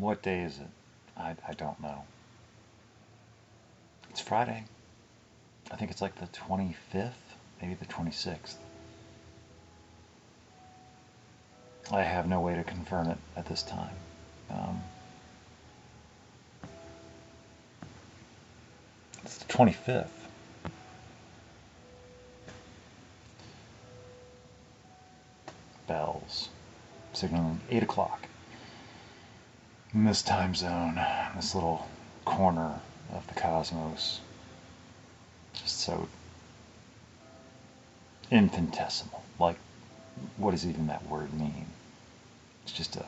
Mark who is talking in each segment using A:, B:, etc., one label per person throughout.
A: What day is it? I don't know. It's Friday. I think it's like the 25th, maybe the 26th. I have no way to confirm it at this time. Um, it's the 25th. Bells signaling 8 o'clock. In this time zone, this little corner of the cosmos, just so infinitesimal. Like, what does even that word mean? It's just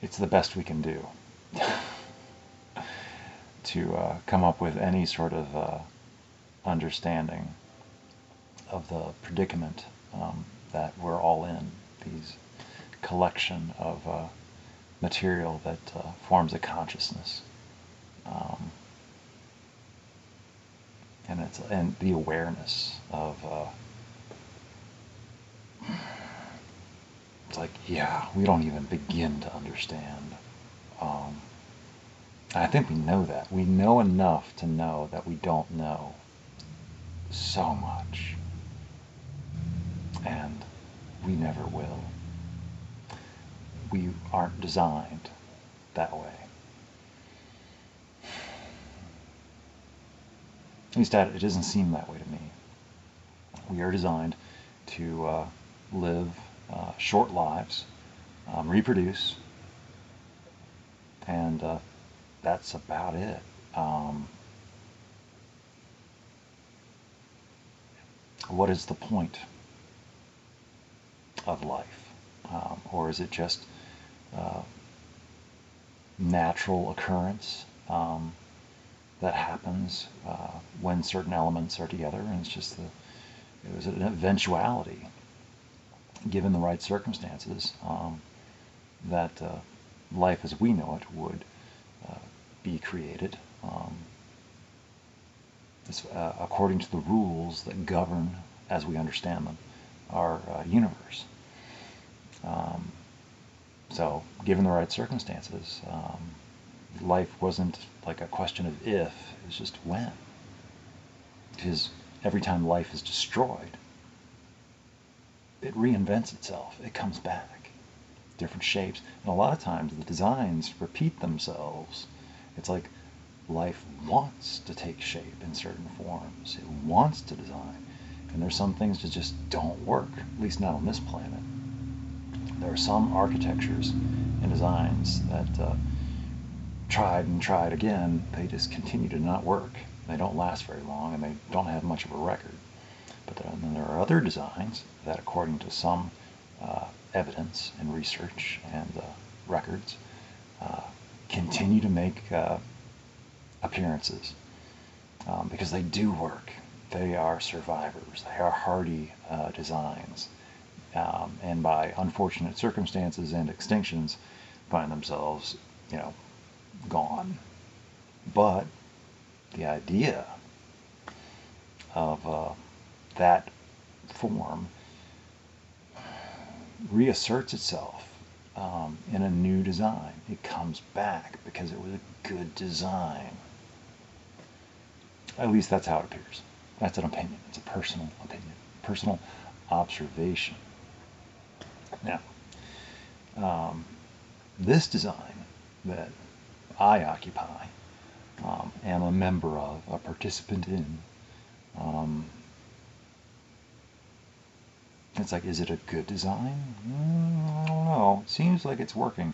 A: it's the best we can do to come up with any sort of understanding of the predicament that we're all in. These collection of material that forms a consciousness, and the awareness of it's like, yeah, we don't even begin to understand. I think we know that. We know enough to know that we don't know so much. And we never will. We aren't designed that way. At least it doesn't seem that way to me. We are designed to live short lives, reproduce, and that's about it. What is the point of life? Or is it just natural occurrence that happens when certain elements are together, and it was an eventuality, given the right circumstances, that life as we know it would be created according to the rules that govern, as we understand them, our universe. So, given the right circumstances, life wasn't like a question of if, it was just when. Because every time life is destroyed, it reinvents itself. It comes back. Different shapes. And a lot of times the designs repeat themselves. It's like life wants to take shape in certain forms. It wants to design. And there's some things that just don't work, at least not on this planet. There are some architectures and designs that tried and tried again, they just continue to not work. They don't last very long, and they don't have much of a record. But then there are other designs that, according to some evidence and research and records, continue to make appearances because they do work. They are survivors. They are hardy designs. And by unfortunate circumstances and extinctions, find themselves, gone. But the idea of that form reasserts itself in a new design. It comes back because it was a good design. At least that's how it appears. That's an opinion. It's a personal opinion, personal observation. Now, this design that I occupy, am a member of, a participant in, it's like, is it a good design? I don't know. It seems like it's working,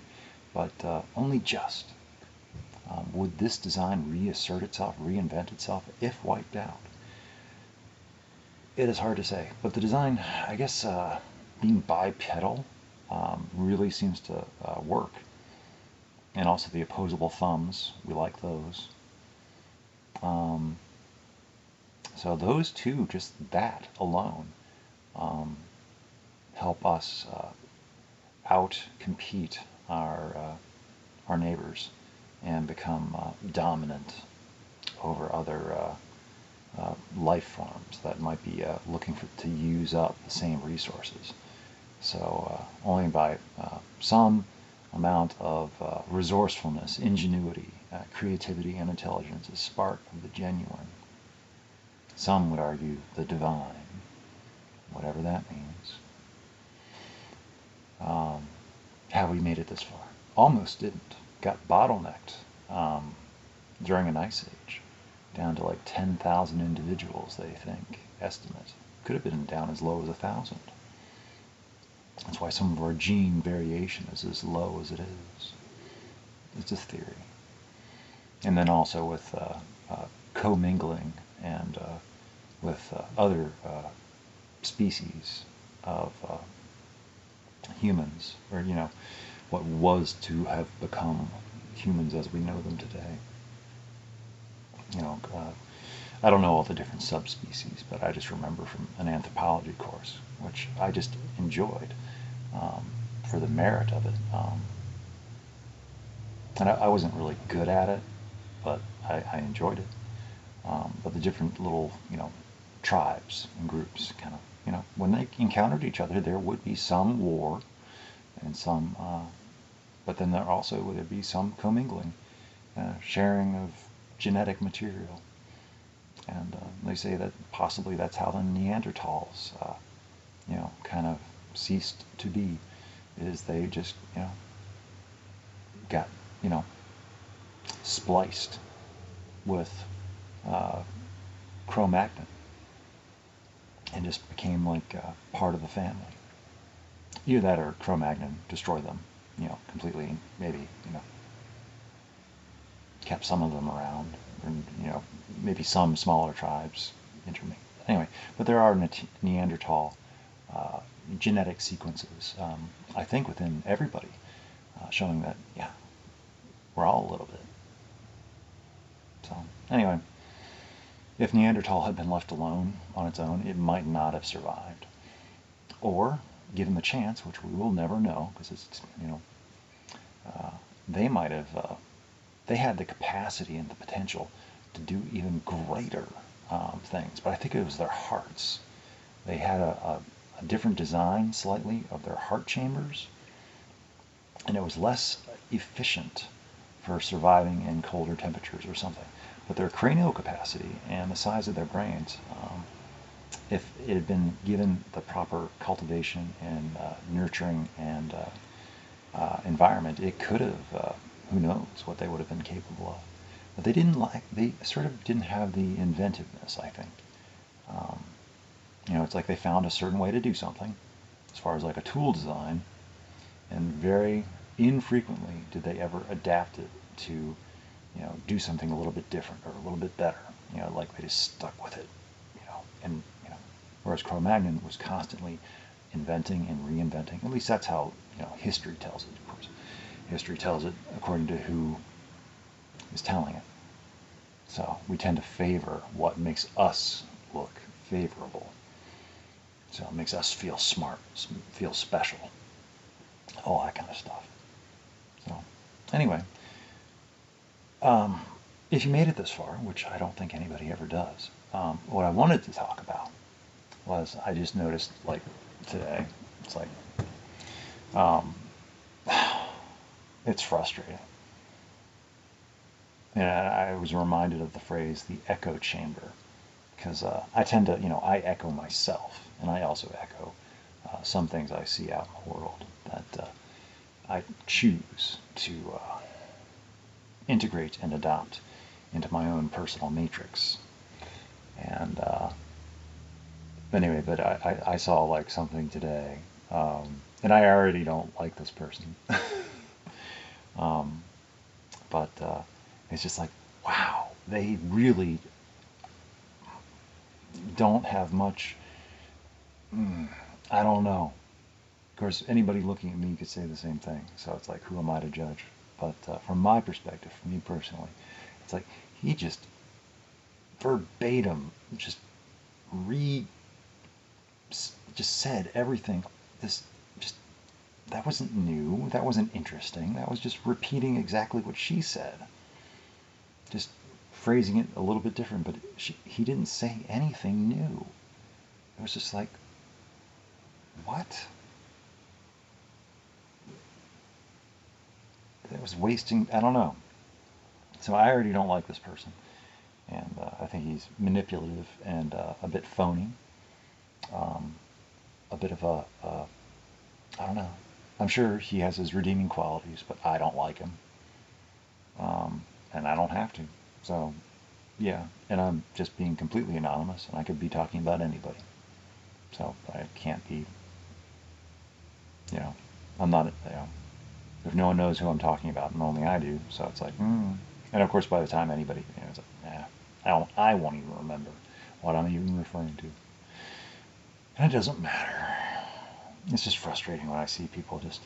A: but only just. Would this design reassert itself, reinvent itself, if wiped out? It is hard to say, but the design, I guess, being bipedal really seems to work. And also the opposable thumbs, we like those. So those two, just that alone, help us out-compete our neighbors and become dominant over other life forms that might be looking to use up the same resources. So only by some amount of resourcefulness, ingenuity, creativity, and intelligence is spark of the genuine. Some would argue the divine, whatever that means. Have we made it this far? Almost didn't. Got bottlenecked during an ice age, down to like 10,000 individuals, they think, estimate. Could have been down as low as 1,000. That's why some of our gene variation is as low as it is. It's a theory. And then also with commingling and with other species of humans, or what was to have become humans as we know them today. I don't know all the different subspecies, but I just remember from an anthropology course, which I just enjoyed for the merit of it. And I wasn't really good at it, but I enjoyed it. But the different little, tribes and groups kind of, when they encountered each other, there would be some war and some, but then there also would be some commingling, sharing of genetic material. And they say that possibly that's how the Neanderthals, kind of ceased to be, is they just, got, spliced with Cro-Magnon and just became like part of the family. Either that or Cro-Magnon destroyed them, completely, maybe, kept some of them around, and, maybe some smaller tribes intermingled. Anyway, but there are Neanderthal genetic sequences, I think within everybody, showing that, yeah, we're all a little bit. So, anyway, if Neanderthal had been left alone on its own, it might not have survived. Or, given the chance, which we will never know, because it's, they might have, they had the capacity and the potential to do even greater things, but I think it was their hearts. They had a different design slightly of their heart chambers, and it was less efficient for surviving in colder temperatures or something. But their cranial capacity and the size of their brains, if it had been given the proper cultivation and nurturing and environment, it could have, who knows what they would have been capable of. But they sort of didn't have the inventiveness, I think. It's like they found a certain way to do something, as far as like a tool design, and very infrequently did they ever adapt it to, do something a little bit different or a little bit better. Like they just stuck with it, and whereas Cro-Magnon was constantly inventing and reinventing. At least that's how history tells it. Of course, history tells it according to who is telling it. So we tend to favor what makes us look favorable. So it makes us feel smart, feel special, all that kind of stuff. So anyway, if you made it this far, which I don't think anybody ever does, what I wanted to talk about was, I just noticed, like today, it's like, it's frustrating. And I was reminded of the phrase, the echo chamber, because I tend to, I echo myself, and I also echo some things I see out in the world that I choose to integrate and adopt into my own personal matrix. And anyway, but I saw like something today, and I already don't like this person, but it's just like, wow, they really don't have much, I don't know. Of course, anybody looking at me could say the same thing, so it's like, who am I to judge? But from my perspective, for me personally, it's like, he just verbatim just said everything. That wasn't new, that wasn't interesting, that was just repeating exactly what she said. Just phrasing it a little bit different, but he didn't say anything new. It was just like, what? it was wasting, I don't know. So I already don't like this person. And I think he's manipulative and a bit phony. Um, a bit of I don't know. I'm sure he has his redeeming qualities, but I don't like him. And I don't have to. So, yeah. And I'm just being completely anonymous, and I could be talking about anybody. So, I can't be, you know, I'm not, if no one knows who I'm talking about, and only I do, so it's like, And of course, by the time anybody, it's like, I won't even remember what I'm even referring to. And it doesn't matter. It's just frustrating when I see people just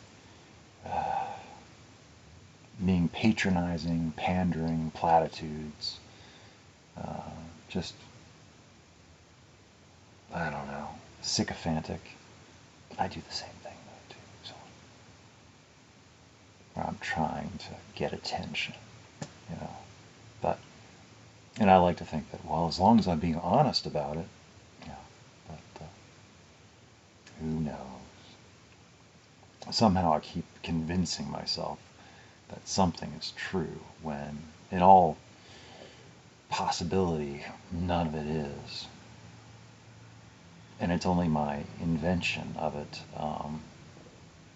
A: being patronizing, pandering, platitudes, just, I don't know, sycophantic. I do the same thing though too. So where I'm trying to get attention, you know. But and I like to think that, well, as long as I'm being honest about it, yeah. But who knows? Somehow I keep convincing myself that something is true when, in all possibility, none of it is. And it's only my invention of it,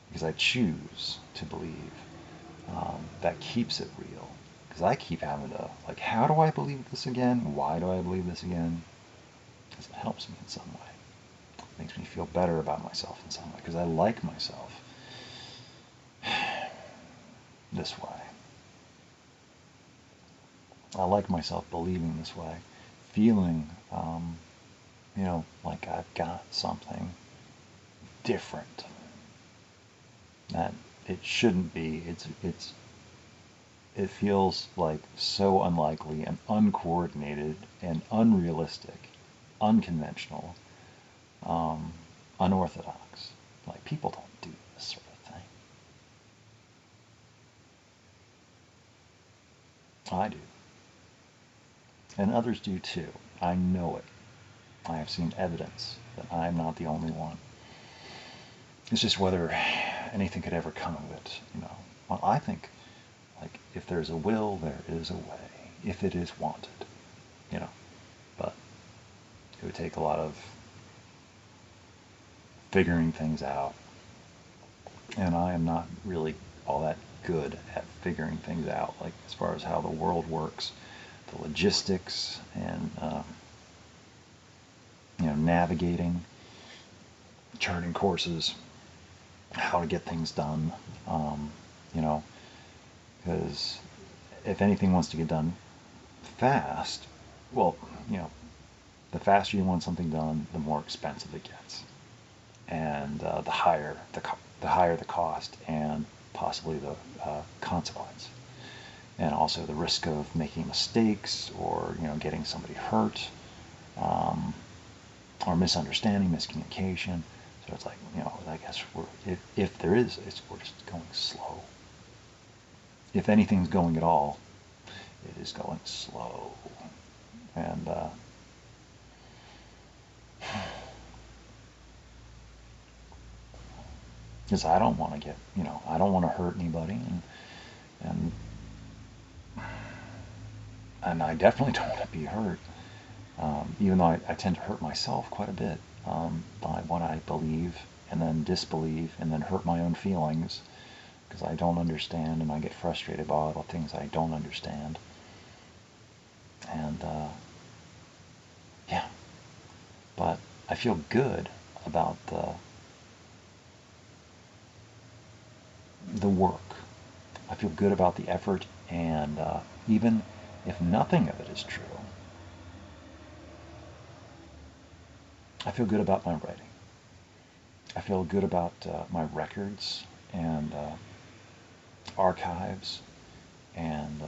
A: because I choose to believe, that keeps it real. Because I keep having to, like, how do I believe this again? Why do I believe this again? Because it helps me in some way. It makes me feel better about myself in some way. Because I like myself this way. I like myself believing this way. Feeling, like I've got something different that it shouldn't be. It feels like so unlikely and uncoordinated and unrealistic, unconventional, unorthodox. Like, people don't do this sort of thing. I do. And others do too. I know it. I have seen evidence that I'm not the only one. It's just whether anything could ever come of it, Well, I think, like, if there's a will, there is a way, if it is wanted, But it would take a lot of figuring things out. And I am not really all that good at figuring things out, like as far as how the world works, the logistics, and navigating, charting courses, how to get things done. You know, because if anything wants to get done fast, well, the faster you want something done, the more expensive it gets, and the higher the cost, and possibly the consequence, and also the risk of making mistakes, or getting somebody hurt, or misunderstanding, miscommunication. So it's like, I guess if there is, we're just going slow. If anything's going at all, it is going slow, and because I don't want to get, I don't want to hurt anybody, and and I definitely don't want to be hurt. Even though I tend to hurt myself quite a bit, by what I believe, and then disbelieve, and then hurt my own feelings because I don't understand, and I get frustrated by all the things I don't understand. And yeah, but I feel good about the work. I feel good about the effort, and even if nothing of it is true, I feel good about my writing. I feel good about my records, and archives, and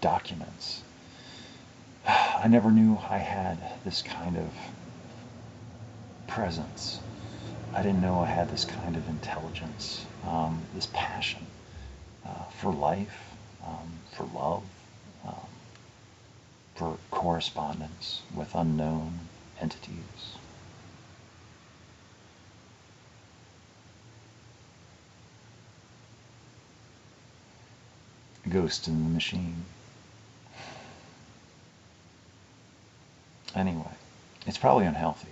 A: documents. I never knew I had this kind of presence. I didn't know I had this kind of intelligence, this passion for life, for love, um, for correspondence with unknown entities. ghost in the machine. Anyway, it's probably unhealthy,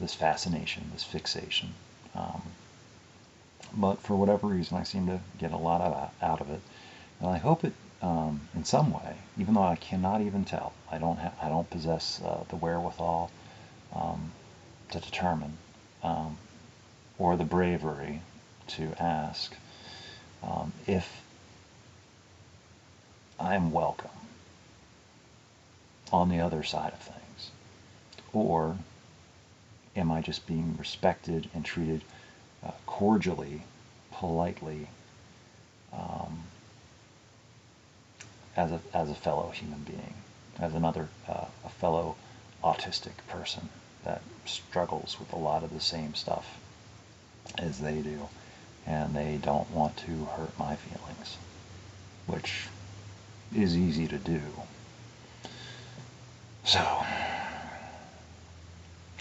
A: this fascination, this fixation. But for whatever reason, I seem to get a lot out of it, and I hope it, in some way, even though I cannot even tell, I don't possess the wherewithal to determine, or the bravery to ask if I am welcome on the other side of things, or am I just being respected and treated cordially, politely, as a fellow human being, as another a fellow autistic person that struggles with a lot of the same stuff as they do, and they don't want to hurt my feelings, which is easy to do. So,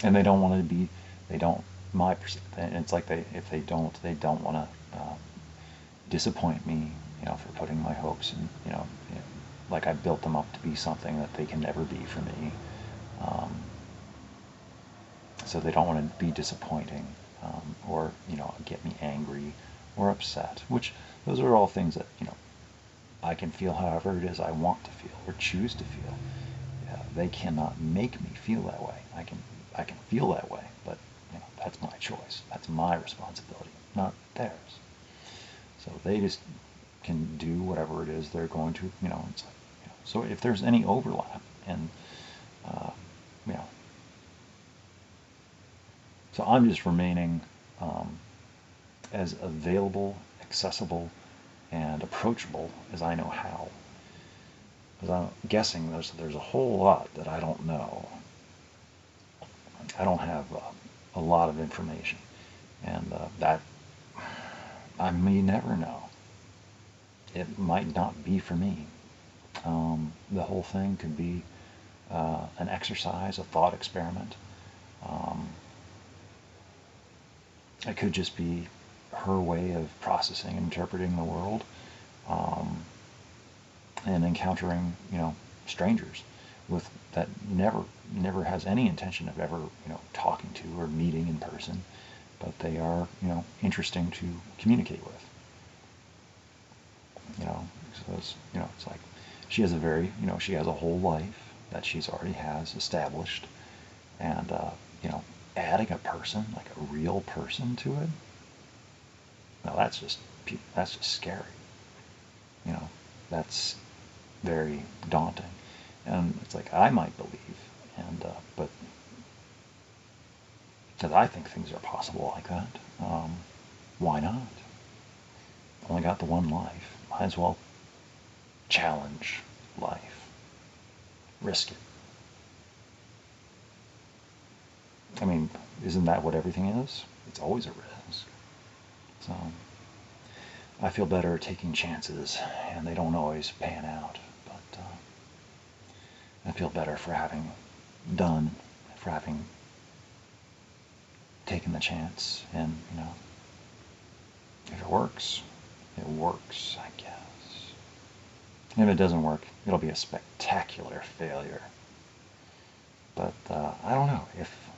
A: and they don't want to be, they don't, it's like if they don't want to disappoint me, for putting my hopes in, like I built them up to be something that they can never be for me. So they don't want to be disappointing, or, get me angry or upset, which those are all things that, I can feel however it is I want to feel or choose to feel. They cannot make me feel that way. I can feel that way, but that's my choice. That's my responsibility, not theirs. So they just can do whatever it is they're going to. It's like, so if there's any overlap, and so I'm just remaining as available, accessible, and approachable as I know how. Because I'm guessing there's a whole lot that I don't know. I don't have a lot of information, and that I may never know. It might not be for me. The whole thing could be an exercise, a thought experiment. It could just be her way of processing and interpreting the world, and encountering, strangers with that never has any intention of ever, talking to or meeting in person, but they are, interesting to communicate with. So it's like she has a very, she has a whole life that she's already has established, and adding a person, like a real person, to it. Now that's just scary. That's very daunting, and it's like I might believe, and but because I think things are possible like that, why not? Only got the one life. Might as well challenge life, risk it. I mean, isn't that what everything is? It's always a risk. So I feel better taking chances, and they don't always pan out. But I feel better for having taken the chance, and if it works, it works, I guess. And if it doesn't work, it'll be a spectacular failure. But I don't know, if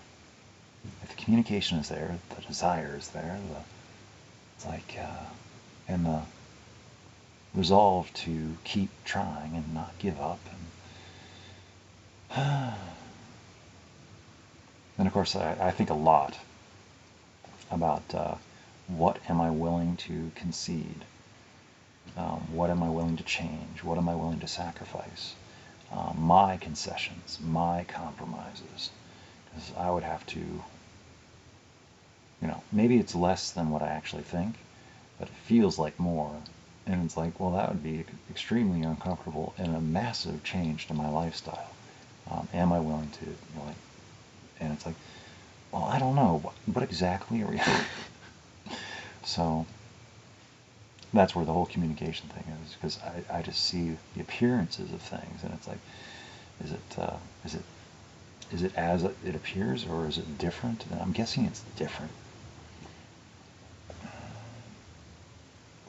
A: the communication is there, the desire is there, it's like, and the resolve to keep trying and not give up, and of course I think a lot about what am I willing to concede, what am I willing to change, what am I willing to sacrifice, my concessions, my compromises, because I would have to, maybe it's less than what I actually think, but it feels like more. And it's like, well, that would be extremely uncomfortable and a massive change to my lifestyle. Am I willing to, and it's like, well, I don't know. What exactly are we? So that's where the whole communication thing is, because I just see the appearances of things, and it's like, is it as it appears, or is it different? And I'm guessing it's different.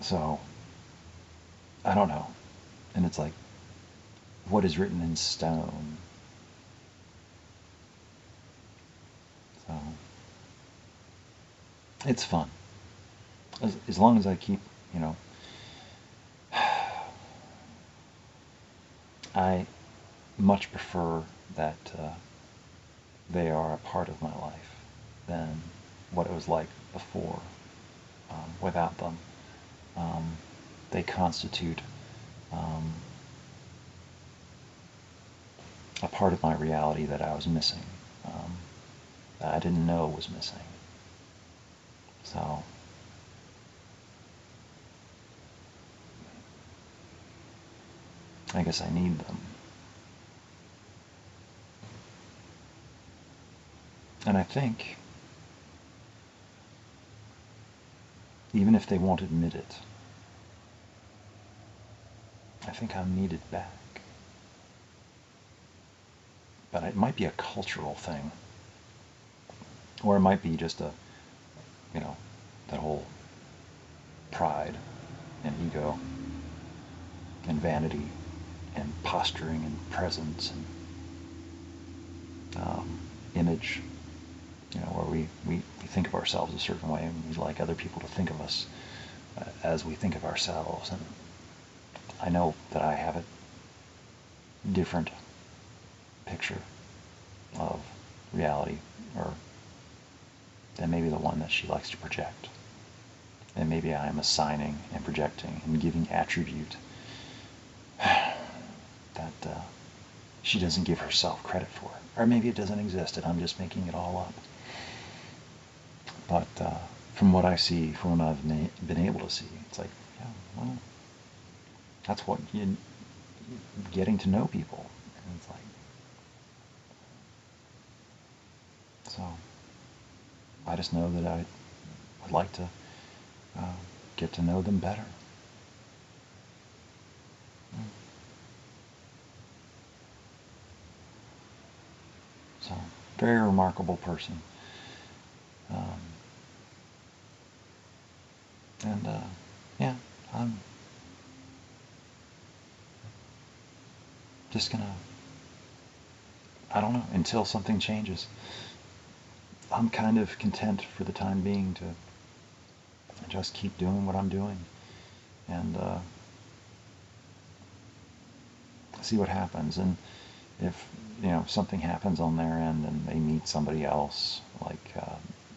A: So I don't know. And it's like, what is written in stone? So it's fun. As long as I keep, you know, I much prefer that they are a part of my life than what it was like before without them. Um, they constitute um, a part of my reality that I was missing, that I didn't know was missing. So I guess I need them. And I think, even if they won't admit it, I think I'm needed back. But it might be a cultural thing. Or it might be just you know, that whole pride and ego and vanity and posturing and presence and image, where we think of ourselves a certain way and we like other people to think of us as we think of ourselves. And I know that I have a different picture of reality, or than maybe the one that she likes to project. And maybe I am assigning and projecting and giving attribute that she doesn't give herself credit for. Or maybe it doesn't exist and I'm just making it all up. But from what I see, from what I've been able to see, it's like, yeah, well, that's what getting to know people. And it's like, so I just know that I would like to get to know them better. So, very remarkable person. And yeah, I'm just gonna, I don't know, until something changes. I'm kind of content for the time being to just keep doing what I'm doing and see what happens. And if something happens on their end and they meet somebody else, like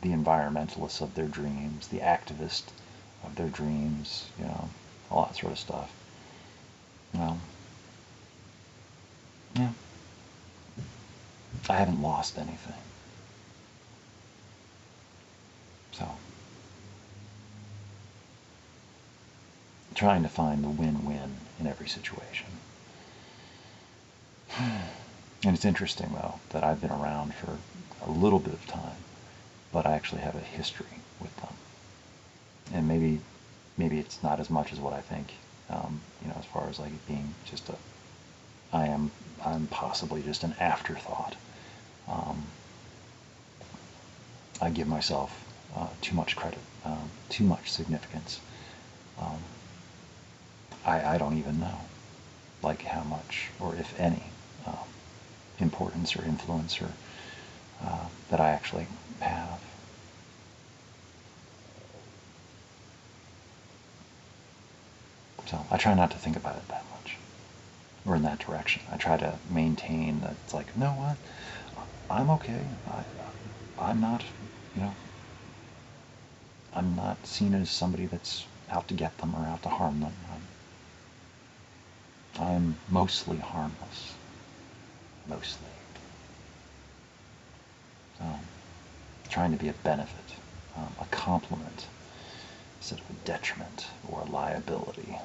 A: the environmentalist of their dreams, the activist of their dreams, all that sort of stuff. Well, yeah, I haven't lost anything. So, trying to find the win-win in every situation. And it's interesting, though, that I've been around for a little bit of time, but I actually have a history with them. And maybe it's not as much as what I think, as far as like it being just I'm possibly just an afterthought. I give myself too much credit, too much significance. Um, I don't even know, like, how much, or if any, importance or influence or that I actually have. So I try not to think about it that much, or in that direction. I try to maintain that it's like, you know what, I'm okay. I'm not, you know, I'm not seen as somebody that's out to get them or out to harm them. I'm mostly harmless. Mostly. So, trying to be a benefit, a complement, instead of a detriment or a liability.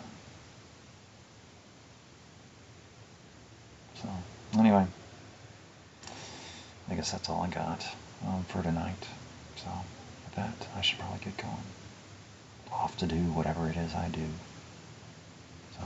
A: So, anyway, I guess that's all I got for tonight. So, with that, I should probably get going. Off to do whatever it is I do. So,